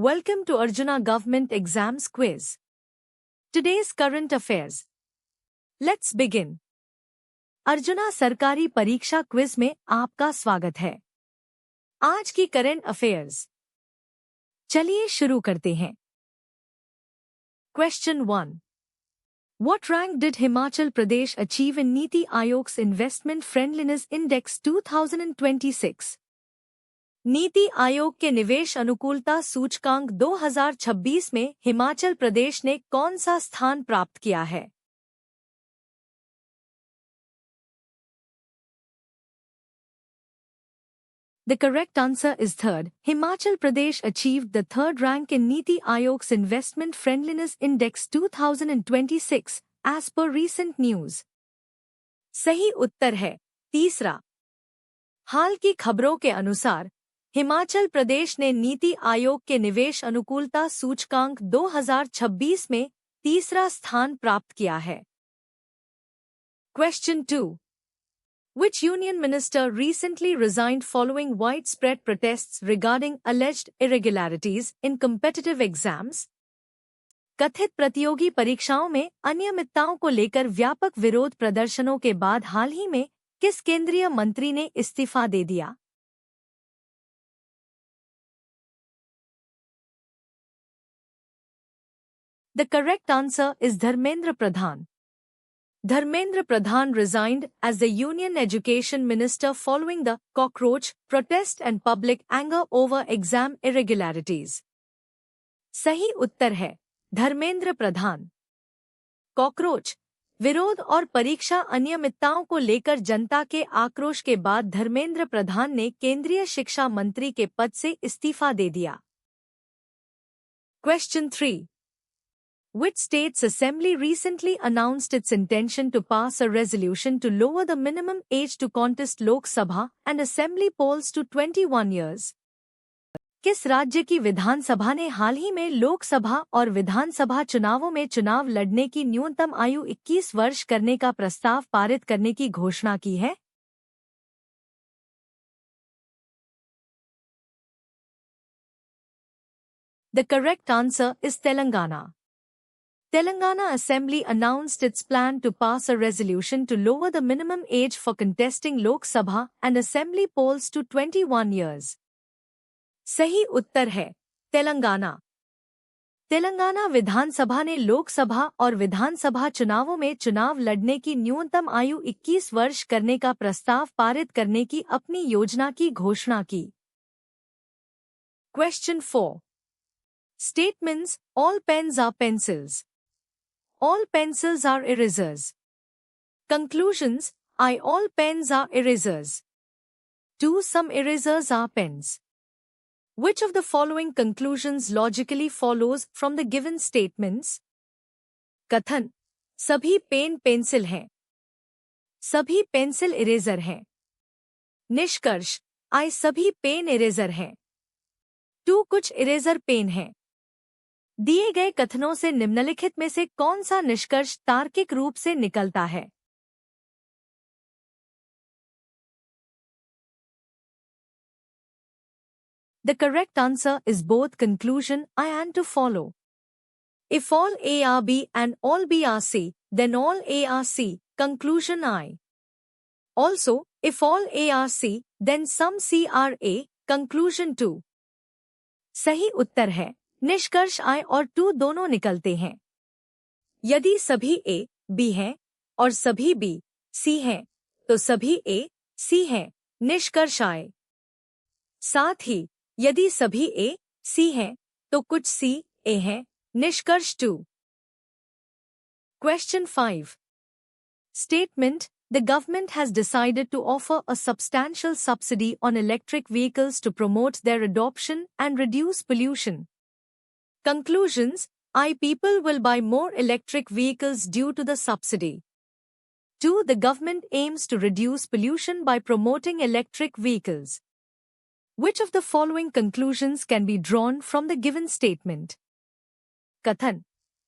Welcome to Arjuna Government Exams Quiz. Today's current affairs. Let's begin. Arjuna सरकारी परीक्षा quiz में आपका स्वागत है। आज की करंट अफेयर्स। चलिए शुरू करते हैं। Question 1. What rank did Himachal Pradesh achieve in Niti Aayog's Investment Friendliness Index 2026? NITI Aayog के निवेश अनुकूलता सूचकांक 2026 में हिमाचल प्रदेश ने कौन सा स्थान प्राप्त किया है? The correct answer is third. Himachal Pradesh achieved the third rank in Niti Aayog's Investment Friendliness Index 2026, as per recent news. सही उत्तर है तीसरा। हाल की खबरों के अनुसार हिमाचल प्रदेश ने नीति आयोग के निवेश अनुकूलता सूचकांक 2026 में तीसरा स्थान प्राप्त किया है। Question 2. Which union minister recently resigned following widespread protests regarding alleged irregularities in competitive exams? कथित प्रतियोगी परीक्षाओं में अनियमितताओं को लेकर व्यापक विरोध प्रदर्शनों के बाद हाल ही में किस केंद्रीय मंत्री ने इस्तीफा दे दिया? The correct answer is Dharmendra Pradhan. Dharmendra Pradhan resigned as the Union Education Minister following the cockroach protest and public anger over exam irregularities. सही उत्तर है धर्मेंद्र प्रधान। कॉकरोच विरोध और परीक्षा अनियमितताओं को लेकर जनता के आक्रोश के बाद धर्मेंद्र प्रधान ने केंद्रीय शिक्षा मंत्री के पद से इस्तीफा दे दिया। Question 3. Which state's assembly recently announced its intention to pass a resolution to lower the minimum age to contest Lok Sabha and Assembly polls to 21 years? किस राज्य की विधानसभा ने हाल ही में लोकसभा और विधानसभा चुनावों में चुनाव लड़ने की न्यूनतम आयु 21 वर्ष करने का प्रस्ताव पारित करने की घोषणा की है? The correct answer is Telangana. Telangana Assembly announced its plan to pass a resolution to lower the minimum age for contesting Lok Sabha and Assembly polls to 21 years. सही उत्तर है तेलंगाना। तेलंगाना विधानसभा ने लोकसभा और विधानसभा चुनावों में चुनाव लड़ने की न्यूनतम आयु 21 वर्ष करने का प्रस्ताव पारित करने की अपनी योजना की घोषणा की। Question 4. Statements: all pens are pencils. All pencils are erasers. Conclusions: all pens are erasers. 2. Some erasers are pens. Which of the following conclusions logically follows from the given statements? कथन: सभी पेन पेंसिल हैं। सभी pencil eraser हैं। निष्कर्ष: सभी pen eraser हैं। 2. कुछ eraser pen हैं। दिए गए कथनों से निम्नलिखित में से कौन सा निष्कर्ष तार्किक रूप से निकलता है? The correct answer is both conclusion I and to follow. If all A are B and all B are C, then all A are C, conclusion I. Also, if all A are C, then some C are A, conclusion 2. सही उत्तर है निष्कर्ष I और 2 दोनों निकलते हैं। यदि सभी A, B हैं और सभी B, C हैं, तो सभी A, C हैं, निष्कर्ष I। साथ ही यदि सभी A, C हैं, तो कुछ C, A हैं, निष्कर्ष 2। Question 5. Statement: the government has decided to offer a substantial subsidy on electric vehicles to promote their adoption and reduce pollution. Conclusions: people will buy more electric vehicles due to the subsidy. 2. The government aims to reduce pollution by promoting electric vehicles. Which of the following conclusions can be drawn from the given statement? कथन: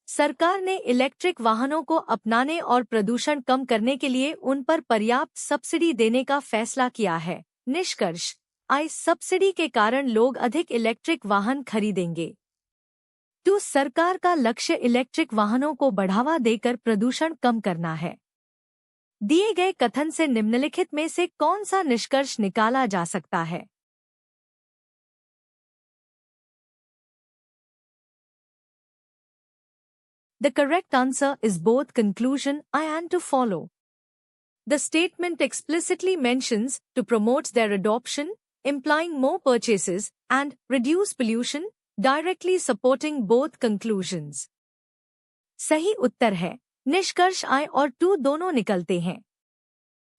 सरकार ने electric वाहनों को अपनाने और प्रदूषण कम करने के लिए उन पर पर्याप्त सब्सिडी देने का फैसला किया है। निष्कर्ष: सब्सिडी के कारण लोग अधिक इलेक्ट्रिक वाहन खरीदेंगे। 2. सरकार का लक्ष्य इलेक्ट्रिक वाहनों को बढ़ावा देकर प्रदूषण कम करना है। दिए गए कथन से निम्नलिखित में से कौन सा निष्कर्ष निकाला जा सकता है? The correct answer is both conclusion and to follow. The statement explicitly mentions to promote their adoption, implying more purchases, and reduce pollution, directly supporting both conclusions. सही उत्तर है, निष्कर्ष I और II दोनों निकलते हैं।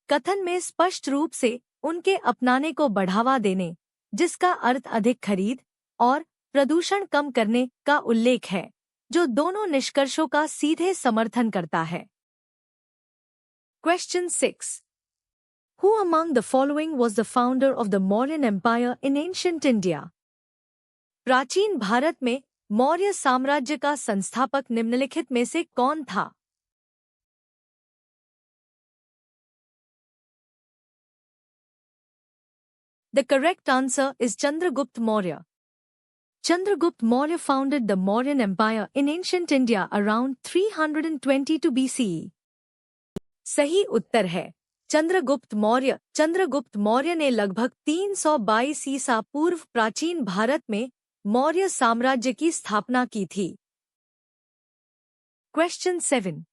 कथन में स्पष्ट रूप से उनके अपनाने को बढ़ावा देने, जिसका अर्थ अधिक खरीद और प्रदूषण कम करने का उल्लेख है, जो दोनों निष्कर्षों का सीधे समर्थन करता है। Question 6. Who among the following was the founder of the Mauryan Empire in ancient India? प्राचीन भारत में मौर्य साम्राज्य का संस्थापक निम्नलिखित में से कौन था? The correct answer is Chandragupta Maurya. Chandragupta Maurya founded the Mauryan Empire in ancient India around 322 BCE. सही उत्तर है, चंद्रगुप्त मौर्य ने लगभग 322 ईसा पूर्व प्राचीन भारत में मौर्य साम्राज्य की स्थापना की थी। Question 7.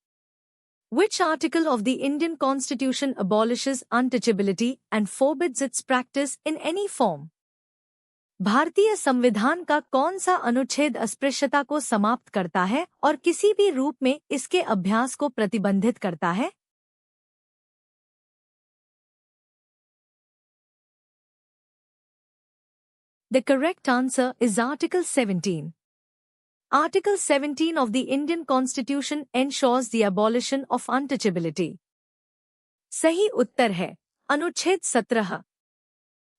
Which article of the Indian Constitution abolishes untouchability and forbids its practice in any form? भारतीय संविधान का कौन सा अनुच्छेद अस्पृश्यता को समाप्त करता है और किसी भी रूप में इसके अभ्यास को प्रतिबंधित करता है? The correct answer is Article 17. Article 17 of the Indian Constitution ensures the abolition of untouchability. सही उत्तर है, अनुच्छेद 17।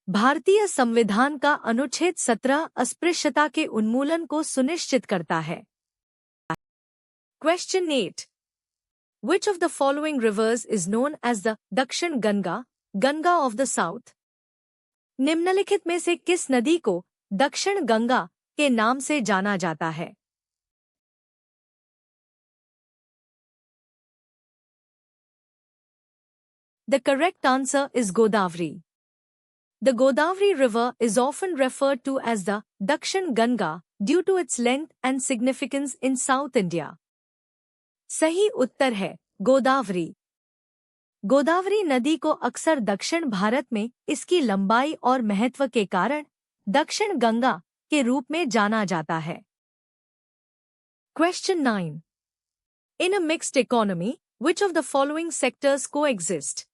भारतीय संविधान का अनुच्छेद 17 अस्पृश्यता के उन्मूलन को सुनिश्चित करता है। Question 8. Which of the following rivers is known as the Dakshin Ganga of the South? निम्नलिखित में से किस नदी को दक्षिण गंगा के नाम से जाना जाता है? The correct answer is Godavari. The Godavari River is often referred to as the Dakshin Ganga due to its length and significance in South India. सही उत्तर है, गोदावरी। गोदावरी नदी को अक्सर दक्षिण भारत में इसकी लंबाई और महत्व के कारण दक्षिण गंगा के रूप में जाना जाता है। Question 9. In a mixed economy, which of the following sectors coexist?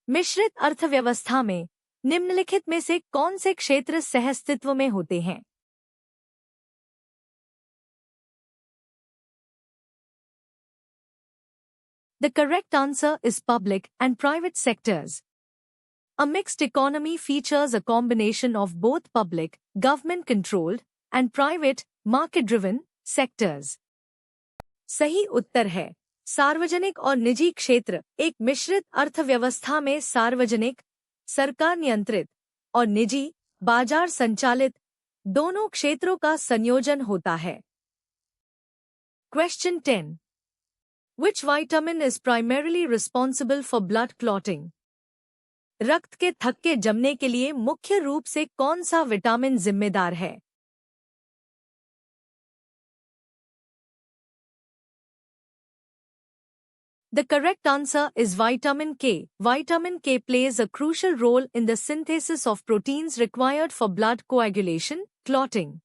मिश्रित अर्थव्यवस्था में निम्नलिखित में से कौन से क्षेत्र सहअस्तित्व में होते हैं? The correct answer is public and private sectors. A mixed economy features a combination of both public, government-controlled, and private, market-driven sectors. सही उत्तर है, सार्वजनिक और निजी क्षेत्र एक मिश्रित अर्थव्यवस्था में सार्वजनिक, सरकार नियंत्रित और निजी, बाजार संचालित दोनों क्षेत्रों का संयोजन होता है। Question 10. Which vitamin is primarily responsible for blood clotting? रक्त के थक्के जमने के लिए मुख्य रूप से कौन सा विटामिन जिम्मेदार है? The correct answer is vitamin K. Vitamin K plays a crucial role in the synthesis of proteins required for blood coagulation, clotting.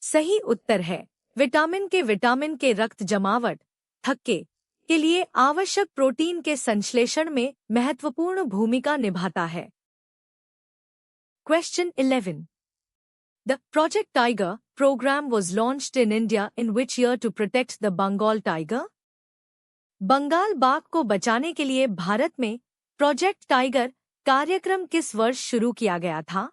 सही उत्तर है, विटामिन के रक्त जमावट, थक्के के लिए आवश्यक प्रोटीन के संश्लेषण में महत्वपूर्ण भूमिका निभाता है। Question 11. The Project Tiger program was launched in India in which year to protect the Bengal tiger? Bengal बाघ को बचाने के लिए भारत में प्रोजेक्ट टाइगर कार्यक्रम किस वर्ष शुरू किया गया था?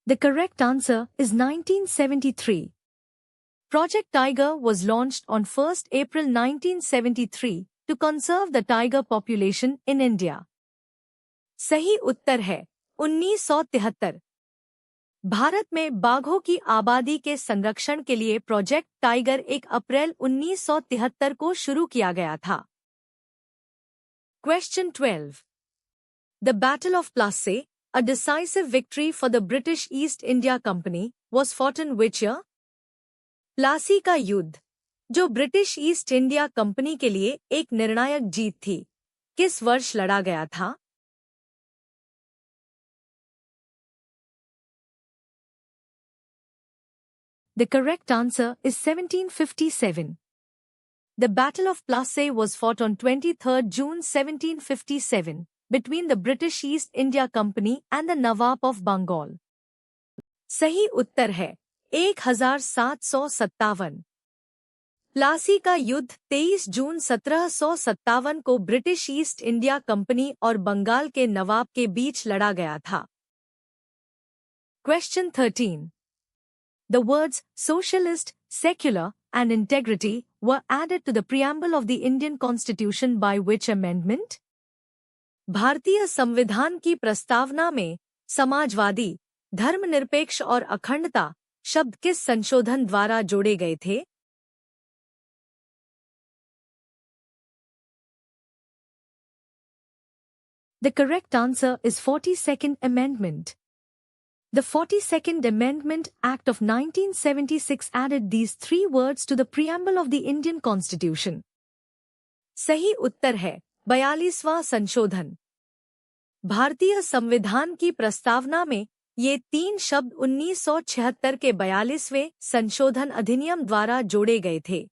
The correct answer is 1973. Project Tiger was launched on 1st April 1973 to conserve the tiger population in India. सही उत्तर है 1973। भारत में बाघों की आबादी के संरक्षण के लिए प्रोजेक्ट टाइगर 1 अप्रैल 1973 को शुरू किया गया था। Question 12. The Battle of Plassey, a decisive victory for the British East India Company, was fought in which year? Plassey का युद्ध, जो ब्रिटिश ईस्ट इंडिया कंपनी के लिए एक निर्णायक जीत थी, किस वर्ष लड़ा गया था? The correct answer is 1757. The Battle of Plassey was fought on 23rd June 1757 between the British East India Company and the Nawab of Bengal. सही उत्तर है 1757। प्लासी का युद्ध 23 जून 1757 को ब्रिटिश ईस्ट इंडिया कंपनी और बंगाल के नवाब के बीच लड़ा गया था। Question 13. The words socialist, secular, and integrity were added to the preamble of the Indian Constitution by which amendment? भारतीय संविधान की प्रस्तावना में समाजवादी, धर्मनिरपेक्ष और अखंडता शब्द किस संशोधन द्वारा जोड़े गए थे? The correct answer is 42nd Amendment. The 42nd Amendment Act of 1976 added these three words to the preamble of the Indian Constitution. सही उत्तर है 42वां संशोधन। भारतीय संविधान की प्रस्तावना में ये तीन शब्द 1976 के 42वें संशोधन अधिनियम द्वारा जोड़े गए थे।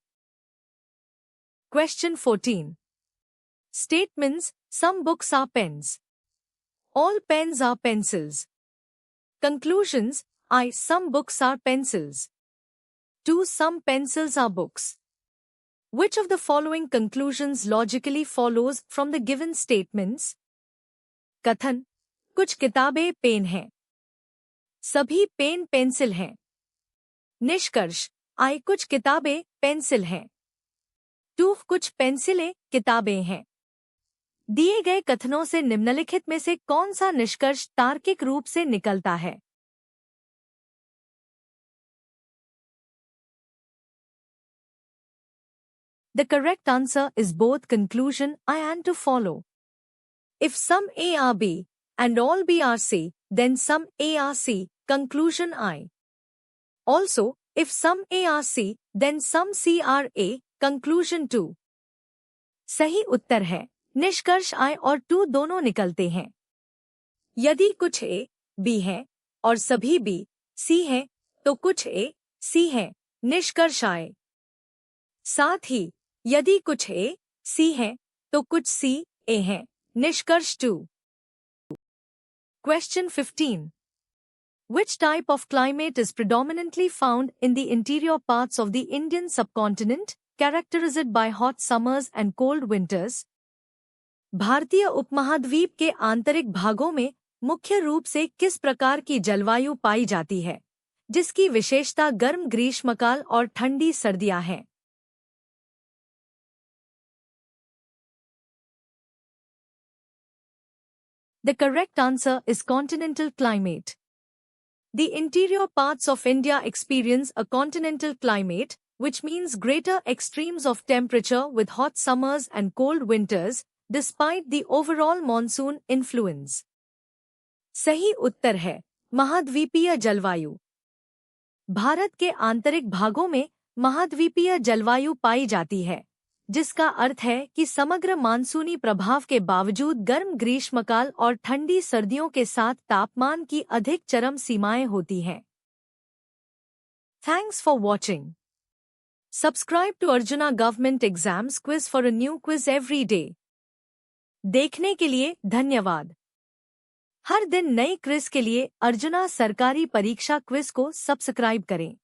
Question 14. Statements, some books are pens. All pens are pencils. Conclusions, I, some books are pencils. 2, some pencils are books. Which of the following conclusions logically follows from the given statements? कथन, कुछ किताबें pen हैं। सभी pen pencil हैं। निष्कर्ष, I, कुछ किताबें pencil हैं। 2, कुछ पेंसिलें किताबें हैं। दिए गए कथनों से निम्नलिखित में से कौन सा निष्कर्ष तार्किक रूप से निकलता है? The correct answer is both conclusion I and to follow. If some A are B and all B are C, then some A are C, conclusion I. Also, if some A are C, then some C are A, conclusion 2. सही उत्तर है निष्कर्ष I और 2 दोनों निकलते हैं। यदि कुछ A, B है और सभी B, C है तो कुछ A, C है, निष्कर्ष I। साथ ही यदि कुछ A, C है तो कुछ C, A है, निष्कर्ष 2। Question 15. Which type of climate is predominantly found in the interior parts of the Indian subcontinent, characterized by hot summers and cold winters? भारतीय उपमहाद्वीप के आंतरिक भागों में मुख्य रूप से किस प्रकार की जलवायु पाई जाती है, जिसकी विशेषता गर्म ग्रीष्मकाल और ठंडी सर्दियां हैं? The correct answer is continental climate. The interior parts of India experience a continental climate, which means greater extremes of temperature with hot summers and cold winters, despite the overall monsoon influence. सही उत्तर है महाद्वीपीय जलवायु। भारत के आंतरिक भागों में महाद्वीपीय जलवायु पाई जाती है, जिसका अर्थ है कि समग्र मानसूनी प्रभाव के बावजूद गर्म ग्रीष्मकाल और ठंडी सर्दियों के साथ तापमान की अधिक चरम सीमाएं होती हैं। Thanks for watching. Subscribe to Arjuna Government Exams Quiz for a new quiz every day. देखने के लिए धन्यवाद। हर दिन नई क्विज के लिए अर्जुना सरकारी परीक्षा क्विज को सब्सक्राइब करें।